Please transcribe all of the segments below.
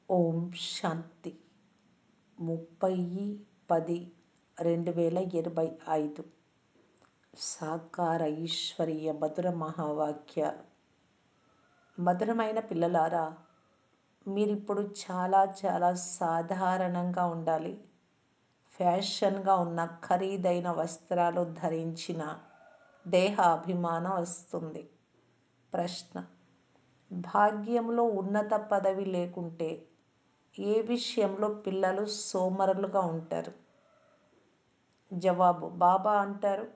ఓం శాంతి 30/10/2025 సాకార ఈశ్వరీయ మధుర మహావాక్యాలు. మధురమైన పిల్లలారా, మీరిప్పుడు చాలా చాలా సాధారణంగా ఉండాలి. ఫ్యాషన్గా ఉన్న ఖరీదైన వస్త్రాలు ధరించిన దేహ అభిమానం వస్తుంది. ప్రశ్న: భాగ్యంలో ఉన్నత పదవి లేకుంటే ఏ విషయంలో పిల్లలు సోమరులుగా ఉంటారు? జవాబు: బాబా అంటారు,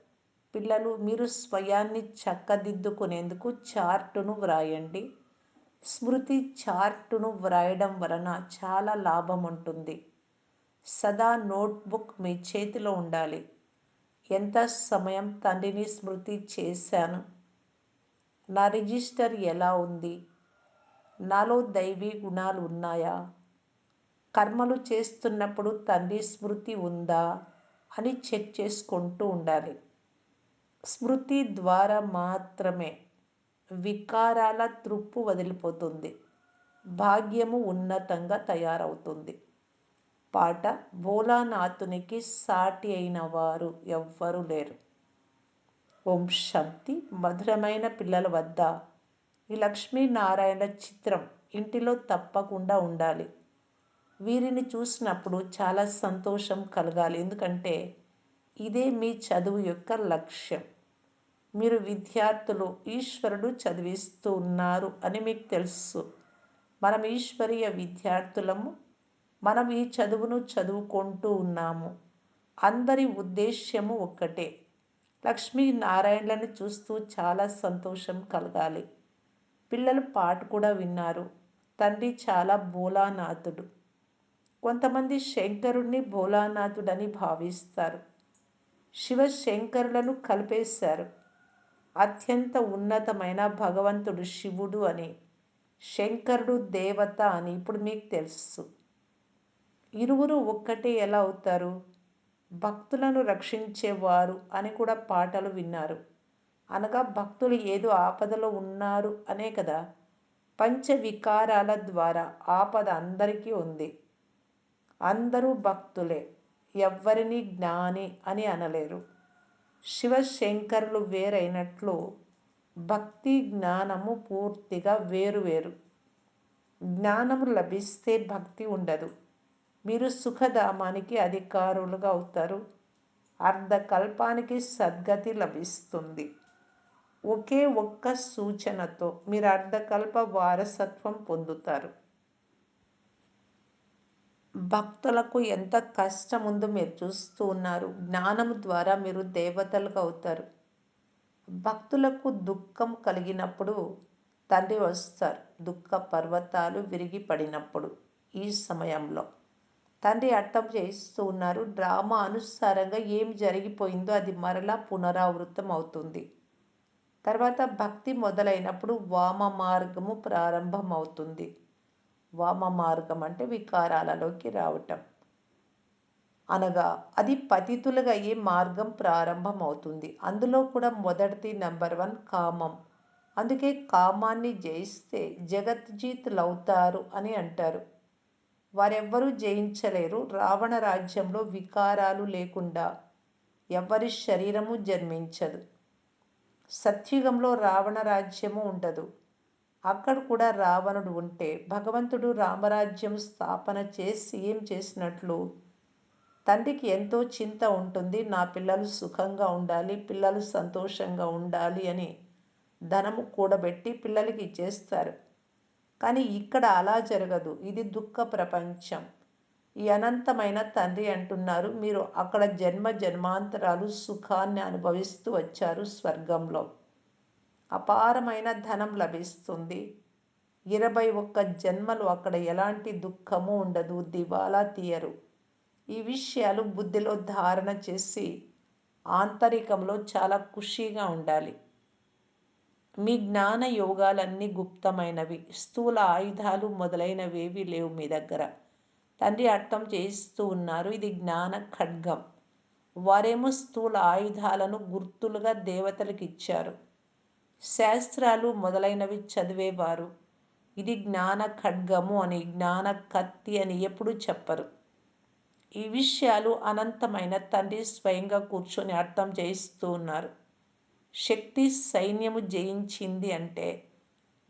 పిల్లలు మీరు స్వయాన్ని చక్కదిద్దుకునేందుకు చార్టును వ్రాయండి. స్మృతి చార్టును వ్రాయడం వలన చాలా లాభం ఉంటుంది. సదా నోట్బుక్ మీ చేతిలో ఉండాలి. ఎంత సమయం తండ్రిని స్మృతి చేశాను? నా రిజిస్టర్ ఎలా ఉంది? నాలో దైవీ గుణాలు ఉన్నాయా? కర్మలు చేస్తున్నప్పుడు తండ్రి స్మృతి ఉందా అని చెక్ చేసుకుంటూ ఉండాలి. స్మృతి ద్వారా మాత్రమే వికారాల త్రుప్పు వదిలిపోతుంది. భాగ్యము ఉన్నతంగా తయారవుతుంది. పాట: భోలానాథునికి సాటి అయిన వారు ఎవ్వరూ లేరు. ఓం శాంతి. మధురమైన పిల్లల వద్ద ఈ లక్ష్మీనారాయణ చిత్రం ఇంటిలో తప్పకుండా ఉండాలి. వీరిని చూసినప్పుడు చాలా సంతోషం కలగాలి. ఎందుకంటే ఇదే మీ చదువు యొక్క లక్ష్యం. మీరు విద్యార్థులు, ఈశ్వరుడు చదివిస్తూ ఉన్నారు అని మీకు తెలుసు. మనం ఈశ్వరీయ విద్యార్థులము. మనం ఈ చదువును చదువుకుంటూ ఉన్నాము. అందరి ఉద్దేశ్యము ఒక్కటే. లక్ష్మీనారాయణలను చూస్తూ చాలా సంతోషం కలగాలి. పిల్లలు పాట కూడా విన్నారు. తండ్రి చాలా భోలానాథుడు. కొంతమంది శంకరుణ్ణి భోలానాథుడని భావిస్తారు. శివశంకరులను కలిపేశారు. అత్యంత ఉన్నతమైన భగవంతుడు శివుడు అని, శంకరుడు దేవత అని ఇప్పుడు మీకు తెలుసు. ఇరువురు ఒక్కటే ఎలా అవుతారు? భక్తులను రక్షించేవారు అని కూడా పాటలు విన్నారు. అనగా భక్తులు ఏదో ఆపదలో ఉన్నారు అనే కదా. పంచవికారాల ద్వారా ఆపద అందరికీ ఉంది. అందరూ భక్తులే. ఎవ్వరిని జ్ఞాని అని అనలేరు. శివశంకరులు వేరైనట్లు భక్తి జ్ఞానము పూర్తిగా వేరువేరు. జ్ఞానము లభిస్తే భక్తి ఉండదు. మీరు సుఖధామానికి అధికారులుగా అవుతారు. అర్ధకల్పానికి సద్గతి లభిస్తుంది. ఒకే ఒక్క సూచనతో మీరు అర్ధకల్ప వారసత్వం పొందుతారు. భక్తులకు ఎంత కష్టం ఉందో మీరు చూస్తూ ఉన్నారు. జ్ఞానం ద్వారా మీరు దేవతలుగా అవుతారు. భక్తులకు దుఃఖం కలిగినప్పుడు తండ్రి వస్తారు. దుఃఖ పర్వతాలు విరిగి పడినప్పుడు ఈ సమయంలో తండ్రి అర్థం చేస్తూ ఉన్నారు. డ్రామా అనుసారంగా ఏం జరిగిపోయిందో అది మరలా పునరావృతం అవుతుంది. తర్వాత భక్తి మొదలైనప్పుడు వామ మార్గము ప్రారంభం అవుతుంది. వామ మార్గం అంటే వికారాలలోకి రావటం, అనగా అది పతితులుగా అయ్యే మార్గం ప్రారంభం అవుతుంది. అందులో కూడా మొదటిది నెంబర్ 1 కామం. అందుకే కామాన్ని జయిస్తే జగజ్జీతులు అవుతారు అని అంటారు. వారెవ్వరూ జయించలేరు. రావణ రాజ్యంలో వికారాలు లేకుండా ఎవరి శరీరము జన్మించదు. సత్యుగంలో రావణ రాజ్యము ఉండదు. అక్కడ కూడా రావణుడు ఉంటే భగవంతుడు రామరాజ్యం స్థాపన చేసి ఏం చేసినట్లు? తండ్రికి ఎంతో చింత ఉంటుంది. నా పిల్లలు సుఖంగా ఉండాలి, పిల్లలు సంతోషంగా ఉండాలి అని ధనము కూడబెట్టి పిల్లలకి ఇచ్చేస్తారు. కానీ ఇక్కడ అలా జరగదు. ఇది దుఃఖ ప్రపంచం. ఈ అనంతమైన తండ్రి అంటున్నారు, మీరు అక్కడ జన్మ జన్మాంతరాలు సుఖాన్ని అనుభవిస్తూ వచ్చారు. స్వర్గంలో అపారమైన ధనం లభిస్తుంది. 21 జన్మలు అక్కడ ఎలాంటి దుఃఖము ఉండదు. దివాలా తీయరు. ఈ విషయాలు బుద్ధిలో ధారణ చేసి ఆంతరికంలో చాలా ఖుషీగా ఉండాలి. మీ జ్ఞాన యోగాలన్నీ గుప్తమైనవి. స్థూల ఆయుధాలు మొదలైనవేవి లేవు మీ దగ్గర. తండ్రి అర్థం చేస్తూ ఉన్నారు, ఇది జ్ఞాన ఖడ్గం. వారేమో స్థూల ఆయుధాలను గుర్తులుగా దేవతలకు ఇచ్చారు. శాస్త్రాలు మొదలైనవి చదివేవారు. ఇది జ్ఞాన ఖడ్గము అని, జ్ఞాన కత్తి అని ఎప్పుడూ చెప్పరు. ఈ విషయాలు అనంతమైన తండ్రి స్వయంగా కూర్చొని అర్థం చేయిస్తూ ఉన్నారు. శక్తి సైన్యము జయించింది అంటే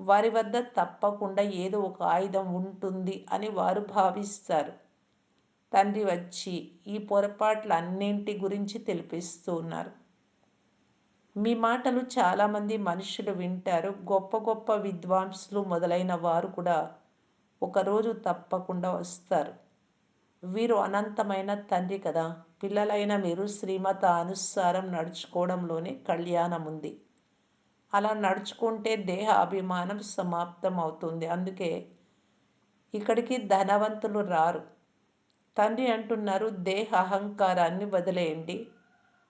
వారి వద్ద తప్పకుండా ఏదో ఒక ఆయుధం ఉంటుంది అని వారు భావిస్తారు. తండ్రి వచ్చి ఈ పొరపాట్లన్నింటి గురించి తెలిపిస్తూ ఉన్నారు. మీ మాటలు చాలామంది మనుషులు వింటారు. గొప్ప గొప్ప విద్వాంసులు మొదలైన వారు కూడా ఒకరోజు తప్పకుండా వస్తారు. వీరు అనంతమైన తండ్రి కదా. పిల్లలైన మీరు శ్రీమతానుసారం నడుచుకోవడంలోనే కళ్యాణం ఉంది. అలా నడుచుకుంటే దేహ అభిమానం సమాప్తం అవుతుంది. అందుకే ఇక్కడికి ధనవంతులు రారు. తండ్రి అంటున్నారు, దేహ అహంకారాన్ని వదిలేయండి.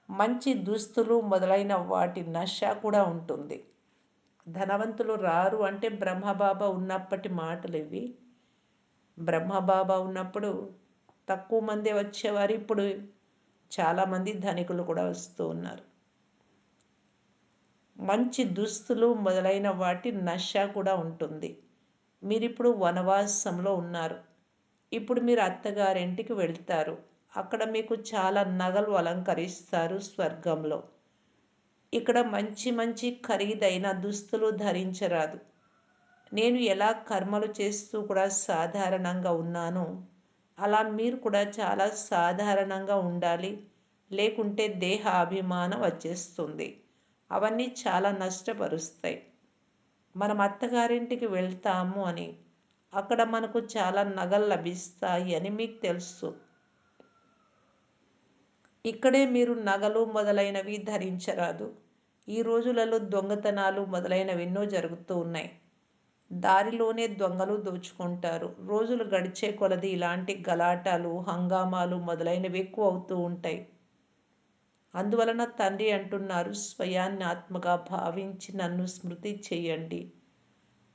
మంచి దుస్తులు మొదలైన వాటి నష కూడా ఉంటుంది. ధనవంతులు రారు అంటే బ్రహ్మబాబా ఉన్నప్పటి మాటలు ఇవి. బ్రహ్మబాబా ఉన్నప్పుడు తక్కువ మందే వచ్చేవారు. ఇప్పుడు చాలామంది ధనికులు కూడా వస్తూ ఉన్నారు. మంచి దుస్తులు మొదలైన వాటి నష కూడా ఉంటుంది. మీరిప్పుడు వనవాసంలో ఉన్నారు. ఇప్పుడు మీరు అత్తగారింటికి వెళ్తారు. అక్కడ మీకు చాలా నగలు అలంకరిస్తారు స్వర్గంలో. ఇక్కడ మంచి మంచి ఖరీదైన దుస్తులు ధరించరాదు. నేను ఎలా కర్మలు చేస్తూ కూడా సాధారణంగా ఉన్నానో అలా మీరు కూడా చాలా సాధారణంగా ఉండాలి. లేకుంటే దేహ అభిమానం వచ్చేస్తుంది. అవన్నీ చాలా నష్టపరుస్తాయి. మనం అత్తగారింటికి వెళ్తాము అని అక్కడ మనకు చాలా నగలు లభిస్తాయి అని మీకు తెలుసు. ఇక్కడే మీరు నగలు మొదలైనవి ధరించరాదు. ఈ రోజులలో దొంగతనాలు మొదలైనవి ఎన్నో జరుగుతూ ఉన్నాయి. దారిలోనే దొంగలు దోచుకుంటారు. రోజులు గడిచే కొలది ఇలాంటి గలాటాలు, హంగామాలు మొదలైనవి ఎక్కువ అవుతూ ఉంటాయి. అందువలన తండ్రి అంటున్నారు, స్వయాన్ని ఆత్మగా భావించి నన్ను స్మృతి చేయండి.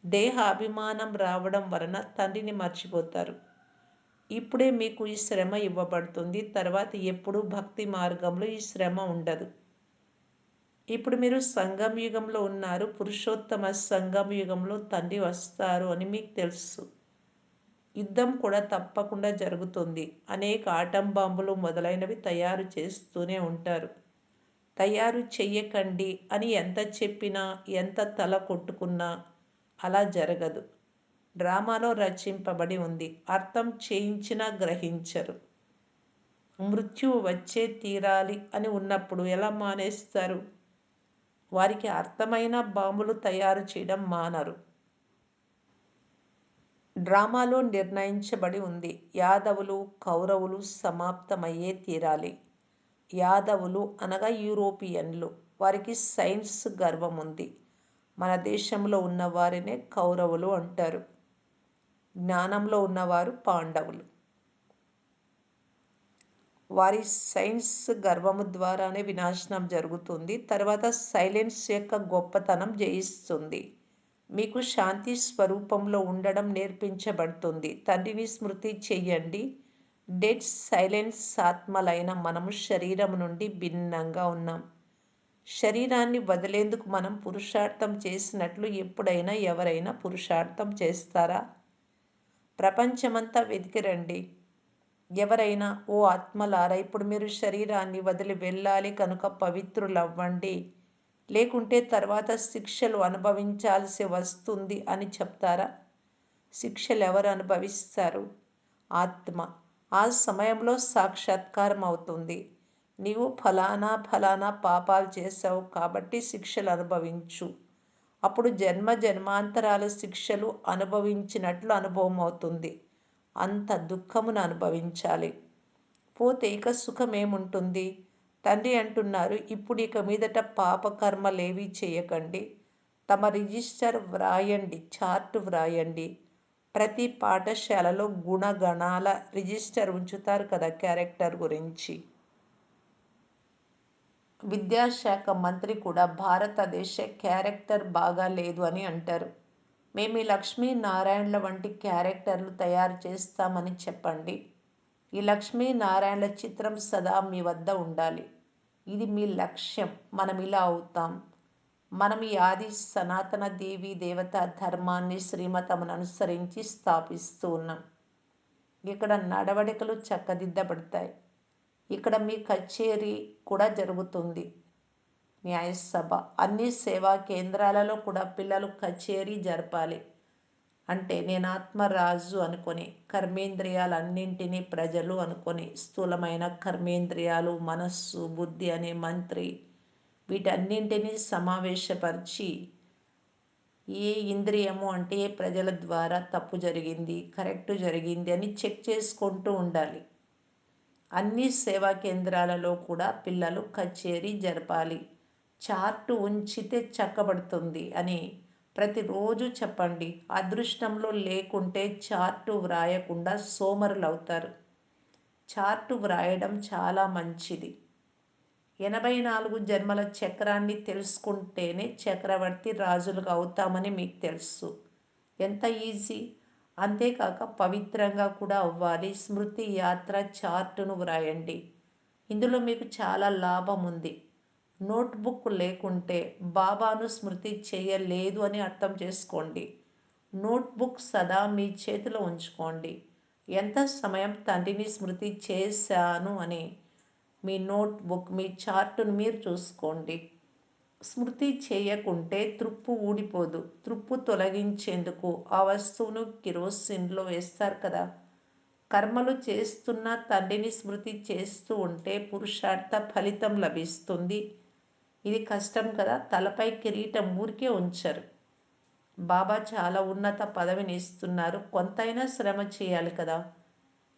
దేహ అభిమానం రావడం వలన తండ్రిని మర్చిపోతారు. ఇప్పుడే మీకు ఈ శ్రమ ఇవ్వబడుతుంది. తర్వాత ఎప్పుడూ భక్తి మార్గంలో ఈ శ్రమ ఉండదు. ఇప్పుడు మీరు సంగమ యుగంలో ఉన్నారు. పురుషోత్తమ సంగమ యుగంలో తండ్రి వస్తారు అని మీకు తెలుసు. యుద్ధం కూడా తప్పకుండా జరుగుతుంది. అనేక ఆటం బాంబులు మొదలైనవి తయారు చేస్తూనే ఉంటారు. తయారు చెయ్యకండి అని ఎంత చెప్పినా, ఎంత తల కొట్టుకున్నా అలా జరగదు. డ్రామాలో రచింపబడి ఉంది. అర్థం చేయించినా గ్రహించరు. మృత్యువు వచ్చే తీరాలి అని ఉన్నప్పుడు ఎలా మానేస్తారు? వారికి అర్థమైన బాంబులు తయారు చేయడం మానరు. డ్రామాలో నిర్ణయించబడి ఉంది. యాదవులు, కౌరవులు సమాప్తమయ్యే తీరాలి. యాదవులు అనగా యూరోపియన్లు. వారికి సైన్స్ గర్వం ఉంది. మన దేశంలో ఉన్నవారినే కౌరవులు అంటారు. జ్ఞానంలో ఉన్నవారు పాండవులు. వారి సైన్స్ గర్వము ద్వారానే వినాశనం జరుగుతుంది. తర్వాత సైలెన్స్ యొక్క గొప్పతనం జయిస్తుంది. మీకు శాంతి స్వరూపంలో ఉండడం నేర్పించబడుతుంది. తండ్రిని స్మృతి చెయ్యండి. డెడ్ సైలెన్స్ ఆత్మలైన మనము శరీరం నుండి భిన్నంగా ఉన్నాం. శరీరాన్ని వదిలేందుకు మనం పురుషార్థం చేసినట్లు ఎప్పుడైనా ఎవరైనా పురుషార్థం చేస్తారా? ప్రపంచమంతా వెతికిరండి. ఎవరైనా ఓ ఆత్మలారా, ఇప్పుడు మీరు శరీరాన్ని వదిలి వెళ్ళాలి కనుక పవిత్రులవ్వండి, లేకుంటే తర్వాత శిక్షలు అనుభవించాల్సి వస్తుంది అని చెప్తారా? శిక్షలు ఎవరు అనుభవిస్తారు? ఆత్మ. ఆ సమయంలో సాక్షాత్కారం అవుతుంది. నీవు ఫలానా ఫలానా పాపాలు చేశావు కాబట్టి శిక్షలు అనుభవించు. అప్పుడు జన్మ జన్మాంతరాల శిక్షలు అనుభవించినట్లు అనుభవం అవుతుంది. అంత దుఃఖమును అనుభవించాలి. పోతే ఇక సుఖమేముంటుంది? తండ్రి అంటున్నారు, ఇప్పుడు ఇక మీదట పాపకర్మలేవీ చేయకండి. తమ రిజిస్టర్ వ్రాయండి, చార్టు వ్రాయండి. ప్రతి పాఠశాలలో గుణగణాల రిజిస్టర్ ఉంచుతారు కదా, క్యారెక్టర్ గురించి. విద్యాశాఖ మంత్రి కూడా భారతదేశ క్యారెక్టర్ బాగా లేదు అని అంటారు. మేము ఈ లక్ష్మీనారాయణల వంటి క్యారెక్టర్లు తయారు చేస్తామని చెప్పండి. ఈ లక్ష్మీనారాయణల చిత్రం సదా మీ వద్ద ఉండాలి. ఇది మీ లక్ష్యం. మనం ఇలా అవుతాం. మనం ఈ ఆది సనాతన దేవి దేవత ధర్మాన్ని శ్రీమతమును అనుసరించి స్థాపిస్తూ ఉన్నాం. ఇక్కడ నడవడికలు చక్కదిద్దబడతాయి. ఇక్కడ మీ కచేరీ కూడా జరుగుతుంది. న్యాయసభ అన్ని సేవా కేంద్రాలలో కూడా పిల్లలు కచేరీ జరపాలి. అంటే నేను ఆత్మరాజు అనుకొని, కర్మేంద్రియాలన్నింటినీ ప్రజలు అనుకొని, స్థూలమైన కర్మేంద్రియాలు, మనస్సు, బుద్ధి అనే మంత్రి వీటన్నింటినీ సమావేశపరిచి ఏ ఇంద్రియము అంటే ఏ ప్రజల ద్వారా తప్పు జరిగింది, కరెక్ట్ జరిగింది అని చెక్ చేసుకుంటూ ఉండాలి. అన్ని సేవా కేంద్రాలలో కూడా పిల్లలు కచేరీ జరపాలి. చార్టు ఉంచితే చక్కబడుతుంది అని ప్రతిరోజు చెప్పండి. అదృష్టంలో లేకుంటే చార్టు వ్రాయకుండా సోమరులవుతారు. చార్టు వ్రాయడం చాలా మంచిది. 84 జన్మల చక్రాన్ని తెలుసుకుంటేనే చక్రవర్తి రాజులుగా అవుతామని మీకు తెలుసు. ఎంత ఈజీ. అంతేకాక పవిత్రంగా కూడా అవ్వాలి. స్మృతి యాత్ర చార్టును వ్రాయండి. ఇందులో మీకు చాలా లాభం ఉంది. నోట్బుక్ లేకుంటే బాబాను స్మృతి చేయలేదు అని అర్థం చేసుకోండి. నోట్బుక్ సదా మీ చేతిలో ఉంచుకోండి. ఎంత సమయం తండ్రిని స్మృతి చేశాను అని మీ నోట్బుక్, మీ చార్టును మీరు చూసుకోండి. స్మృతి చేయకుంటే త్రుప్పు ఊడిపోదు. త్రుప్పు తొలగించేందుకు ఆ వస్తువును కిరోసిన్లో వేస్తారు కదా. కర్మలు చేస్తున్న తండ్రిని స్మృతి చేస్తూ ఉంటే పురుషార్థ ఫలితం లభిస్తుంది. ఇది కష్టం కదా. తలపై కిరీటం ఊరికే ఉంచరు. బాబా చాలా ఉన్నత పదవిని ఇస్తున్నారు. కొంతైనా శ్రమ చేయాలి కదా.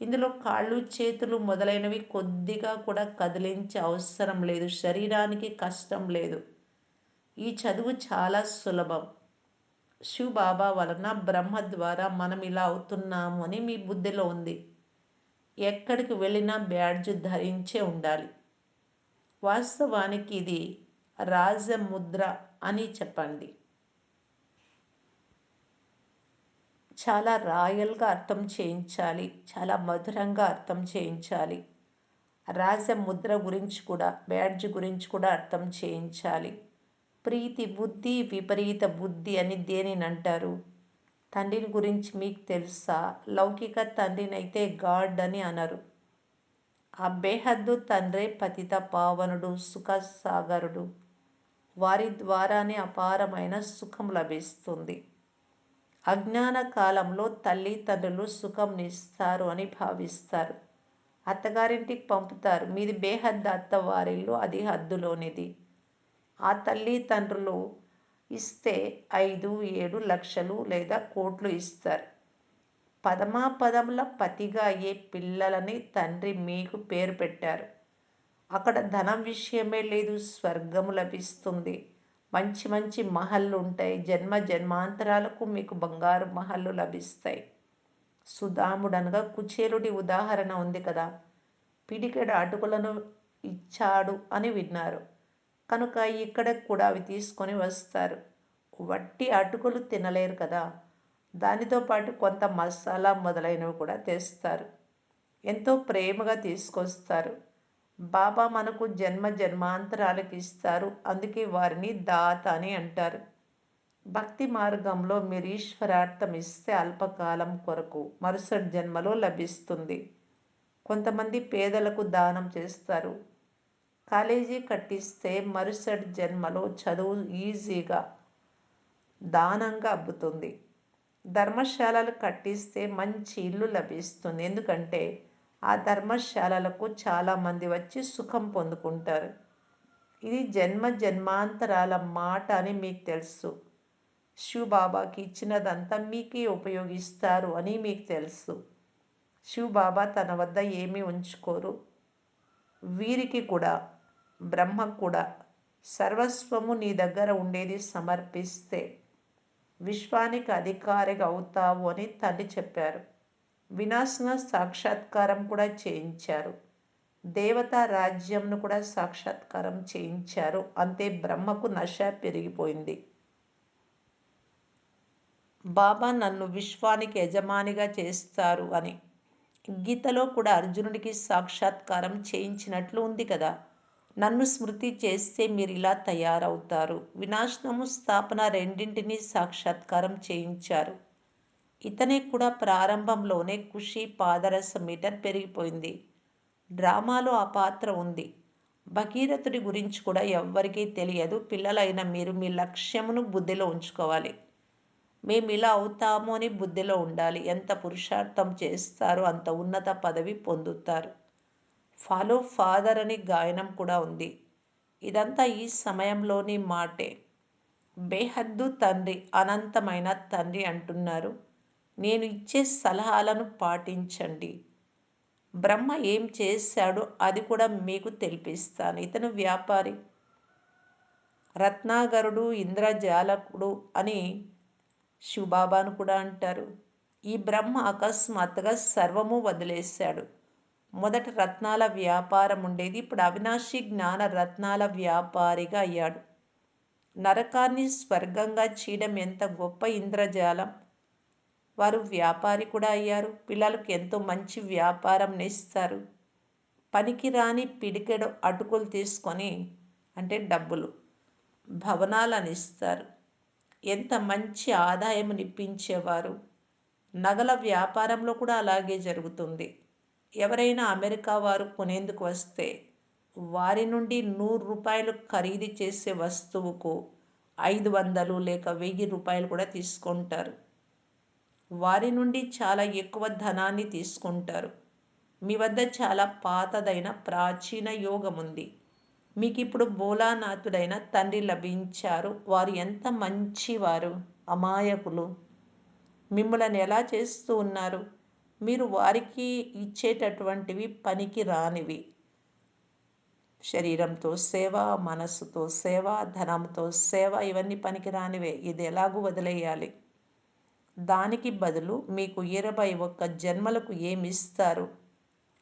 ఇందులో కాళ్ళు చేతులు మొదలైనవి కొద్దిగా కూడా కదిలించే అవసరం లేదు. శరీరానికి కష్టం లేదు. ఈ చదువు చాలా సులభం. శివ్ బాబా వలన బ్రహ్మ ద్వారా మనం ఇలా అవుతున్నాము అని మీ బుద్ధిలో ఉంది. ఎక్కడికి వెళ్ళినా బ్యాడ్జ్ ధరించే ఉండాలి. వాస్తవానికి ఇది రాజముద్ర అని చెప్పండి. చాలా రాయల్గా అర్థం చేయించాలి. చాలా మధురంగా అర్థం చేయించాలి. రాజముద్ర గురించి కూడా, బ్యాడ్జ్ గురించి కూడా అర్థం చేయించాలి. ప్రీతి బుద్ధి, విపరీత బుద్ధి అని దేనిని అంటారు? తండ్రిని గురించి మీకు తెలుసా? లౌకిక తండ్రినైతే గాడ్ అని అనరు. ఆ బేహద్దు తండ్రే పతిత పావనుడు, సుఖసాగరుడు. వారి ద్వారానే అపారమైన సుఖం లభిస్తుంది. అజ్ఞాన కాలంలో తల్లిదండ్రులు సుఖంనిస్తారు అని భావిస్తారు. అత్తగారింటికి పంపుతారు. మీది బేహద్దు అత్తవారిల్లు, అది హద్దులోనిది. ఆ తల్లిదండ్రులు ఇస్తే 5-7 లక్షలు లేదా కోట్లు ఇస్తారు. పదమాపదముల పతిగా అయ్యే పిల్లలని తండ్రి మీకు పేరు పెట్టారు. అక్కడ ధనం విషయమే లేదు. స్వర్గము లభిస్తుంది. మంచి మంచి మహళ్ళు ఉంటాయి. జన్మ జన్మాంతరాలకు మీకు బంగారు మహళ్ళు లభిస్తాయి. సుధాముడనగా కుచేలుడి ఉదాహరణ ఉంది కదా. పిడికెడు అటుకులను ఇచ్చాడు అని విన్నారు. కనుక ఇక్కడ కూడా అవి తీసుకొని వస్తారు. వట్టి అటుకులు తినలేరు కదా. దానితో పాటు కొంత మసాలా మొదలైనవి కూడా తెస్తారు. ఎంతో ప్రేమగా తీసుకొస్తారు. బాబా మనకు జన్మ జన్మాంతరాలకు ఇస్తారు. అందుకే వారిని దాత అని అంటారు. భక్తి మార్గంలో మీరు ఈశ్వరార్థం ఇస్తే అల్పకాలం కొరకు మరుసటి జన్మలో లభిస్తుంది. కొంతమంది పేదలకు దానం చేస్తారు. కాలేజీ కట్టిస్తే మరుసటి జన్మలో చదువు ఈజీగా దానంగా అబ్బుతుంది. ధర్మశాలలు కట్టిస్తే మంచి ఇల్లు లభిస్తుంది. ఎందుకంటే ఆ ధర్మశాలలకు చాలామంది వచ్చి సుఖం పొందుకుంటారు. ఇది జన్మ జన్మాంతరాల మాట అని మీకు తెలుసు. శివ్ బాబాకి ఇచ్చినదంతా మీకే ఉపయోగిస్తారు అని మీకు తెలుసు. శివ్ బాబా తన వద్ద ఏమీ ఉంచుకోరు. వీరికి కూడా, బ్రహ్మకు కూడా సర్వస్వము నీ దగ్గర ఉండేది సమర్పిస్తే విశ్వానికి అధికారిగా అవుతావు అని తండ్రి చెప్పారు. వినాశన సాక్షాత్కారం కూడా చేయించారు. దేవతా రాజ్యంను కూడా సాక్షాత్కారం చేయించారు. అంతే, బ్రహ్మకు నశ పెరిగిపోయింది. బాబా నన్ను విశ్వానికి యజమానిగా చేస్తారు అని గీతలో కూడా అర్జునుడికి సాక్షాత్కారం చేయించినట్లు ఉంది కదా. నన్ను స్మృతి చేస్తే మీరు ఇలా తయారవుతారు. వినాశనము, స్థాపన రెండింటినీ సాక్షాత్కారం చేయించారు. ఇతనే కూడా ప్రారంభంలోనే ఖుషి పాదరస మీటర్ పెరిగిపోయింది. డ్రామాలో ఆ పాత్ర ఉంది. భగీరథుడి గురించి కూడా ఎవ్వరికీ తెలియదు. పిల్లలైన మీరు మీ లక్ష్యమును బుద్ధిలో ఉంచుకోవాలి. మేము ఇలా అవుతాము అని బుద్ధిలో ఉండాలి. ఎంత పురుషార్థం చేస్తారో అంత ఉన్నత పదవి పొందుతారు. ఫాలో ఫాదర్ అని గాయనం కూడా ఉంది. ఇదంతా ఈ సమయంలోని మాటే. బేహద్దు తండ్రి, అనంతమైన తండ్రి అంటున్నారు, నేను ఇచ్చే సలహాలను పాటించండి. బ్రహ్మ ఏం చేశాడో అది కూడా మీకు తెలిపిస్తాను. ఇతను వ్యాపారి, రత్నాకరుడు, ఇంద్రజాలకుడు అని శివబాబాను కూడా అంటారు. ఈ బ్రహ్మ అకస్మాత్తుగా సర్వము వదిలేశాడు. మొదట రత్నాల వ్యాపారం ఉండేది. ఇప్పుడు అవినాశి జ్ఞాన రత్నాల వ్యాపారిగా అయ్యాడు. నరకాన్ని స్వర్గంగా చేయడం ఎంత గొప్ప ఇంద్రజాలం. వారు వ్యాపారి కూడా అయ్యారు. పిల్లలకు ఎంతో మంచి వ్యాపారం నేస్తారు. పనికిరాని పిడికెడు అటుకులు తీసుకొని, అంటే డబ్బులు, భవనాలను ఇస్తారు. ఎంత మంచి ఆదాయం నిప్పించేవారు. నగల వ్యాపారంలో కూడా అలాగే జరుగుతుంది. ఎవరైనా అమెరికా వారు కొనేందుకు వస్తే వారి నుండి ₹100 ఖరీదు చేసే వస్తువుకు 500 లేక 1000 రూపాయలు కూడా తీసుకుంటారు. వారి నుండి చాలా ఎక్కువ ధనాన్ని తీసుకుంటారు. మీ వద్ద చాలా పాతదైన ప్రాచీన యోగం ఉంది. మీకు ఇప్పుడు భోలానాథుడైన తండ్రి లభించారు. వారు ఎంత మంచివారు, అమాయకులు. మిమ్మల్ని ఎలా చేస్తూ ఉన్నారు? మీరు వారికి ఇచ్చేటటువంటివి పనికి రానివి. శరీరంతో సేవ, మనస్సుతో సేవ, ధనంతో సేవ, ఇవన్నీ పనికి రానివే. ఇది ఎలాగూ వదిలేయాలి. దానికి బదులు మీకు 21 జన్మలకు ఏమిస్తారు,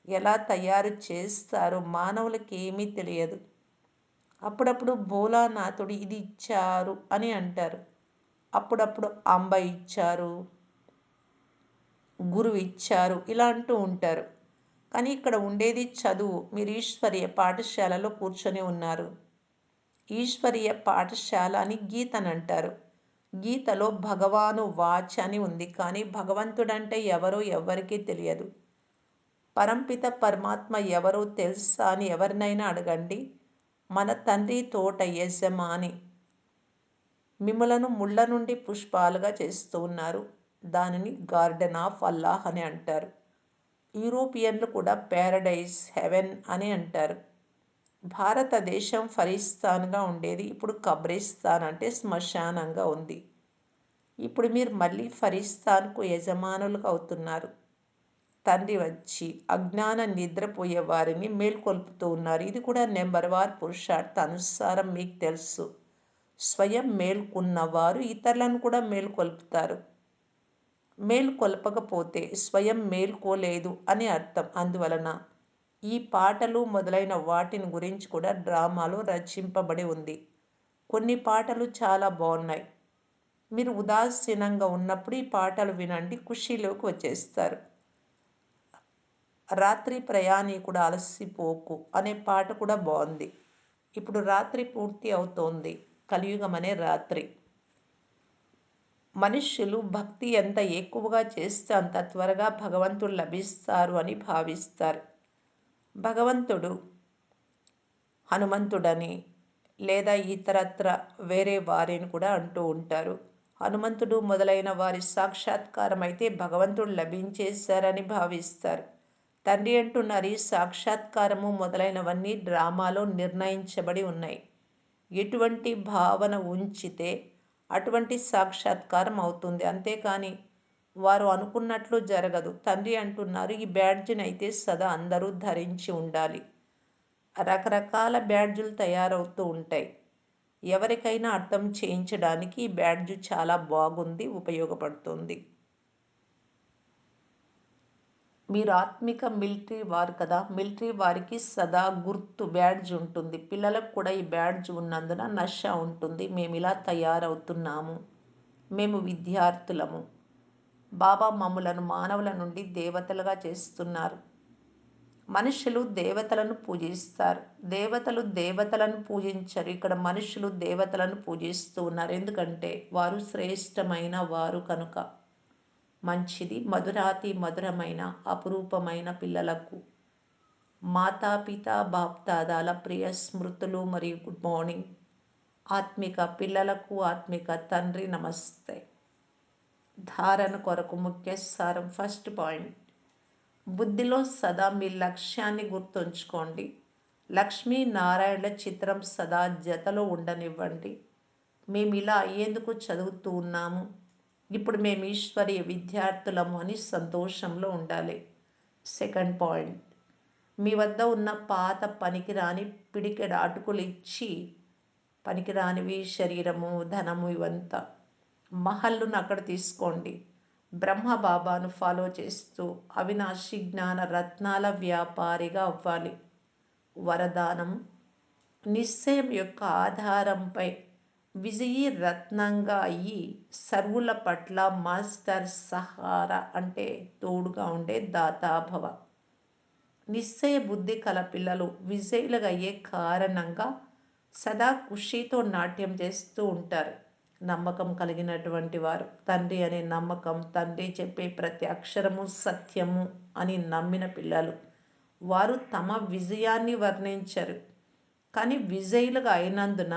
ఎలా తయారు చేస్తారో మానవులకి ఏమీ తెలియదు. అప్పుడప్పుడు భోలానాథుడు ఇది ఇచ్చారు అని అంటారు. అప్పుడప్పుడు అంబ ఇచ్చారు, గురువు ఇచ్చారు, ఇలా అంటూ ఉంటారు. కానీ ఇక్కడ ఉండేది చదువు. మీరు ఈశ్వరీయ పాఠశాలలో కూర్చొని ఉన్నారు. ఈశ్వరీయ పాఠశాల అని గీతని అంటారు. గీతలో భగవాను వాచ్ అని ఉంది. కానీ భగవంతుడంటే ఎవరో ఎవ్వరికీ తెలియదు. పరంపిత పరమాత్మ ఎవరో తెలుసా అని ఎవరినైనా అడగండి. మన తండ్రి తోట యజమాని. మిమ్మలను ముళ్ళ నుండి పుష్పాలుగా చేస్తూ ఉన్నారు. దానిని గార్డెన్ ఆఫ్ అల్లాహ్ అని అంటారు. యూరోపియన్లు కూడా ప్యారడైజ్, హెవెన్ అని అంటారు. భారతదేశం ఫరిస్తాన్గా ఉండేది. ఇప్పుడు కబ్రిస్తాన్ అంటే శ్మశానంగా ఉంది. ఇప్పుడు మీరు మళ్ళీ ఫరిస్తాన్కు యజమానులుగా అవుతున్నారు. తండ్రి వచ్చి అజ్ఞాన నిద్రపోయే వారిని మేల్కొల్పుతూ ఉన్నారు. ఇది కూడా నెంబర్ 1 పురుషార్థ అనుసారం మీకు తెలుసు. స్వయం మేల్కొన్నవారు ఇతరులను కూడా మేల్కొల్పుతారు. మేల్కొల్పకపోతే స్వయం మేల్కోలేదు అని అర్థం. అందువలన ఈ పాటలు మొదలైన వాటిని గురించి కూడా డ్రామాలో రచింపబడి ఉంది. కొన్ని పాటలు చాలా బాగున్నాయి. మీరు ఉదాసీనంగా ఉన్నప్పుడు ఈ పాటలు వినండి, ఖుషీలోకి వచ్చేస్తారు. రాత్రి ప్రయాణికుడు అలసిపోకు అనే పాట కూడా బాగుంది. ఇప్పుడు రాత్రి పూర్తి అవుతోంది. కలియుగం అనే రాత్రి. మనుష్యులు భక్తి ఎంత ఎక్కువగా చేస్తే అంత త్వరగా భగవంతుడు లభిస్తారు అని భావిస్తారు. భగవంతుడు హనుమంతుడని లేదా ఇతరత్ర వేరే వారిని కూడా అంటూ ఉంటారు. హనుమంతుడు మొదలైన వారి సాక్షాత్కారం అయితే భగవంతుడు లభించేశారని భావిస్తారు. తండ్రి అంటున్నారు, ఈ సాక్షాత్కారము మొదలైనవన్నీ డ్రామాలో నిర్ణయించబడి ఉన్నాయి. ఎటువంటి భావన ఉంచితే అటువంటి సాక్షాత్కారం అవుతుంది. అంతేకాని వారు అనుకున్నట్లు జరగదు. తండ్రి అంటున్నారు, ఈ బ్యాడ్జిని అయితే సదా అందరూ ధరించి ఉండాలి. రకరకాల బ్యాడ్జులు తయారవుతూ ఉంటాయి. ఎవరికైనా అర్థం చేయించడానికి ఈ బ్యాడ్జు చాలా బాగుంది, ఉపయోగపడుతుంది. మీరు ఆత్మిక మిలిటరీ వారు కదా. మిలిటరీ వారికి సదా గుర్తు బ్యాడ్జ్ ఉంటుంది. పిల్లలకు కూడా ఈ బ్యాడ్జ్ ఉన్నందున నష ఉంటుంది. మేము ఇలా తయారవుతున్నాము, మేము విద్యార్థులము. బాబా మమ్ములను మానవుల నుండి దేవతలుగా చేస్తున్నారు. మనుషులు దేవతలను పూజిస్తారు. దేవతలు దేవతలను పూజించరు. ఇక్కడ మనుషులు దేవతలను పూజిస్తూ ఉన్నారు. ఎందుకంటే వారు శ్రేష్టమైన వారు కనుక. మంచిది. మధురాతి మధురమైన అపురూపమైన పిల్లలకు మాతాపిత బాప్దాదాల ప్రియ స్మృతులు మరియు గుడ్ మార్నింగ్. ఆత్మిక పిల్లలకు ఆత్మిక తండ్రి నమస్తే. ధారణ కొరకు ముఖ్య సారం. ఫస్ట్ పాయింట్, బుద్ధిలో సదా మీ లక్ష్యాన్ని గుర్తుంచుకోండి. లక్ష్మీనారాయణుల చిత్రం సదా జతలో ఉండనివ్వండి. మేము ఇలా అయ్యేందుకు చదువుతూ ఉన్నాము, ఇప్పుడు మేము ఈశ్వరీయ విద్యార్థులము అని సంతోషంలో ఉండాలి. సెకండ్ పాయింట్, మీ వద్ద ఉన్న పాత పనికిరాని పిడికెడ అటుకులు ఇచ్చి, పనికిరానివి శరీరము, ధనము, ఇవంతా మహల్లును అక్కడ తీసుకోండి. బ్రహ్మబాబాను ఫాలో చేస్తూ అవినాశి జ్ఞాన రత్నాల వ్యాపారిగా అవ్వాలి. వరదానం, నిశ్చయం యొక్క ఆధారంపై విజయీ రత్నంగా అయ్యి సర్వుల పట్ల మాస్టర్ సహారా అంటే తోడుగా ఉండే దాతాభవ. నిశ్చయ బుద్ధి కల పిల్లలు విజయులుగా అయ్యే కారణంగా సదా ఖుషీతో నాట్యం చేస్తూ ఉంటారు. నమ్మకం కలిగినటువంటి వారు, తండ్రి అనే నమ్మకం, తండ్రి చెప్పే ప్రతి అక్షరము సత్యము అని నమ్మిన పిల్లలు, వారు తమ విజయాన్ని వర్ణించరు. కానీ విజయులుగా అయినందున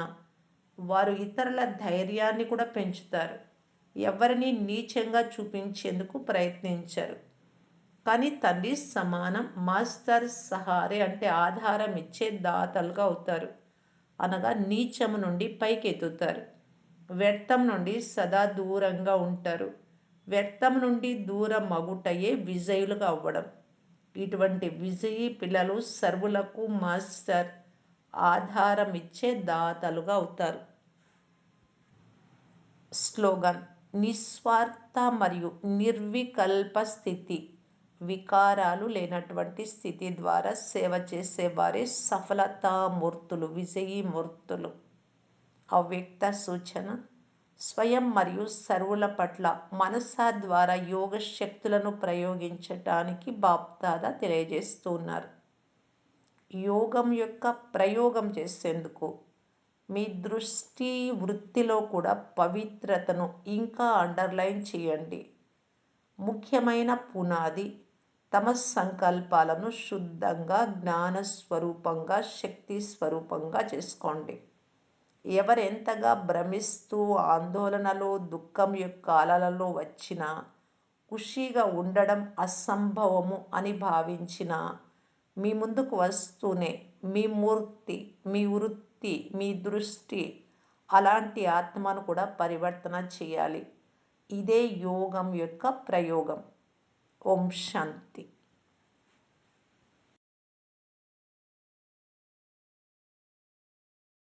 వారు ఇతరుల ధైర్యాన్ని కూడా పెంచుతారు. ఎవరిని నీచంగా చూపించేందుకు ప్రయత్నించరు. కానీ తండ్రి సమానం మాస్టర్ సహారే అంటే ఆధారం ఇచ్చే దాతలుగా అవుతారు. అనగా నీచము నుండి పైకెత్తుతారు. వ్యర్థం నుండి సదా దూరంగా ఉంటారు. వ్యర్థం నుండి దూరం అగుటయే విజయులుగా అవ్వడం. ఇటువంటి విజయీ పిల్లలు సర్వులకు మాస్టర్ ఆధారం ఇచ్చే దాతలుగా అవుతారు. స్లోగన్, నిస్వార్థ మరియు నిర్వికల్ప స్థితి, వికారాలు లేనటువంటి స్థితి ద్వారా సేవ చేసేవారే సఫలతామూర్తులు, విజయీ మూర్తులు. అవ్యక్త సూచన, స్వయం మరియు సర్వుల పట్ల మనసా ద్వారా యోగ శక్తులను ప్రయోగించటానికి బాప్దాదా తెలియజేస్తూ ఉన్నారు. యోగం యొక్క ప్రయోగం చేసేందుకు మీ దృష్టి వృత్తిలో కూడా పవిత్రతను ఇంకా అండర్లైన్ చేయండి. ముఖ్యమైన పునాది, తమ సంకల్పాలను శుద్ధంగా జ్ఞానస్వరూపంగా శక్తి స్వరూపంగా చేసుకోండి. ఎవరెంతగా భ్రమిస్తూ ఆందోళనలో దుఃఖం యొక్క అలలలో వచ్చినా, ఖుషీగా ఉండడం అసంభవము అని భావించినా, మీ ముందుకు వస్తూనే మీ మూర్తి, మీ వృత్తి, మీ దృష్టి అలాంటి ఆత్మను కూడా పరివర్తన చేయాలి. ఇదే యోగం యొక్క ప్రయోగం. ఓం శాంతి.